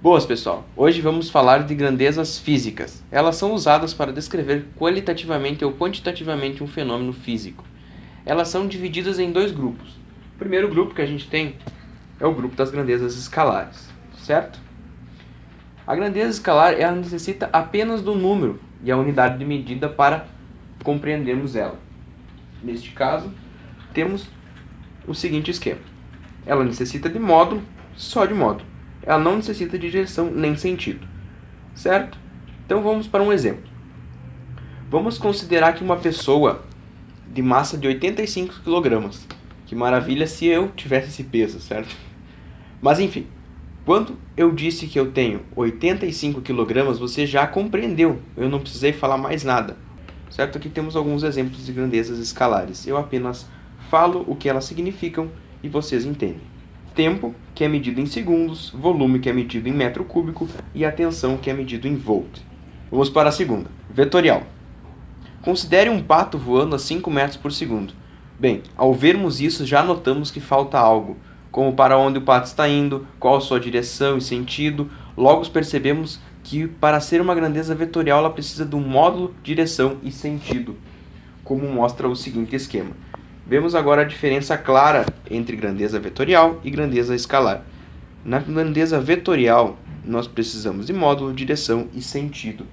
Boas, pessoal! Hoje vamos falar de grandezas físicas. Elas são usadas para descrever qualitativamente ou quantitativamente um fenômeno físico. Elas são divididas em dois grupos. O primeiro grupo que a gente tem é o grupo das grandezas escalares, certo? A grandeza escalar ela necessita apenas do número e a unidade de medida para compreendermos ela. Neste caso, temos o seguinte esquema. Ela necessita de módulo, só de módulo. Ela não necessita de direção nem sentido, certo? Então vamos para um exemplo. Vamos considerar que uma pessoa de massa de 85 kg. Que maravilha se eu tivesse esse peso, certo? Mas enfim, quando eu disse que eu tenho 85 kg, você já compreendeu. Eu não precisei falar mais nada, certo? Aqui temos alguns exemplos de grandezas escalares. Eu apenas falo o que elas significam e vocês entendem. Tempo, que é medido em segundos, volume, que é medido em metro cúbico, e a tensão, que é medido em volt. Vamos para a segunda. Vetorial. Considere um pato voando a 5 metros por segundo. Bem, ao vermos isso, já notamos que falta algo, como para onde o pato está indo, qual a sua direção e sentido. Logo percebemos que para ser uma grandeza vetorial, ela precisa de um módulo, direção e sentido, como mostra o seguinte esquema. Vemos agora a diferença clara entre grandeza vetorial e grandeza escalar. Na grandeza vetorial, nós precisamos de módulo, direção e sentido.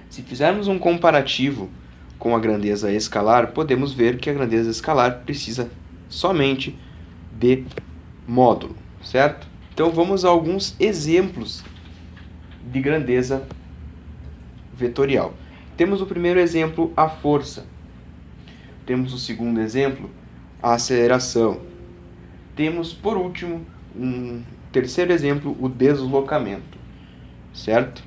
Se fizermos um comparativo com a grandeza escalar, podemos ver que a grandeza escalar precisa somente de módulo, certo? Então vamos a alguns exemplos de grandeza vetorial. Temos o primeiro exemplo, a força. Temos o segundo exemplo, a aceleração. Temos, por último, um terceiro exemplo, o deslocamento, certo?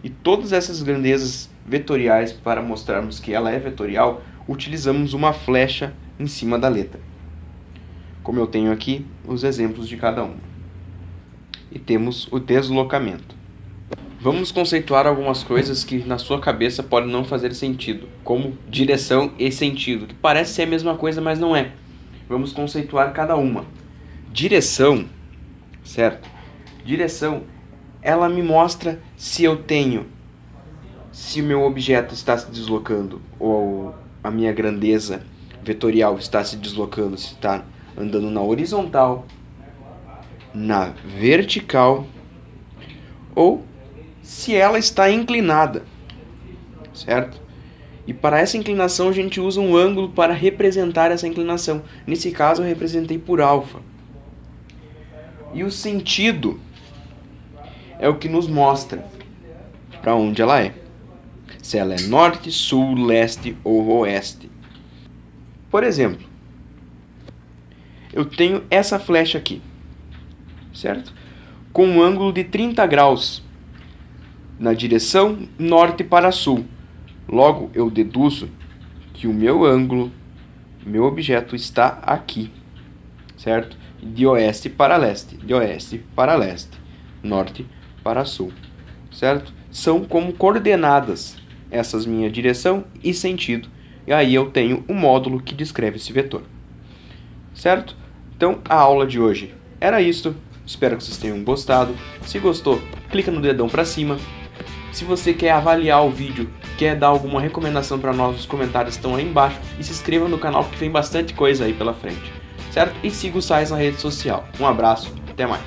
E todas essas grandezas vetoriais, para mostrarmos que ela é vetorial, utilizamos uma flecha em cima da letra. Como eu tenho aqui os exemplos de cada uma. E temos o deslocamento. Vamos conceituar algumas coisas que na sua cabeça podem não fazer sentido, como direção e sentido, que parece ser a mesma coisa, mas não é. Vamos conceituar cada uma. Direção, certo? Direção, ela me mostra se o meu objeto está se deslocando, ou a minha grandeza vetorial está se deslocando, se está andando na horizontal, na vertical, ou se ela está inclinada, certo? E para essa inclinação a gente usa um ângulo para representar essa inclinação. Nesse caso eu representei por alfa. E o sentido é o que nos mostra para onde ela é. Se ela é norte, sul, leste ou oeste. Por exemplo, eu tenho essa flecha aqui, certo? Com um ângulo de 30 graus. Na direção norte para sul. Logo, eu deduzo que o meu ângulo, meu objeto está aqui, certo? De oeste para leste, de oeste para leste, norte para sul, certo? São como coordenadas essas minha direção e sentido. E aí eu tenho um módulo que descreve esse vetor, certo? Então, a aula de hoje era isso. Espero que vocês tenham gostado. Se gostou, clica no dedão para cima. Se você quer avaliar o vídeo, quer dar alguma recomendação para nós, os comentários estão aí embaixo. E se inscreva no canal porque tem bastante coisa aí pela frente, certo? E siga o Sais na rede social. Um abraço, até mais.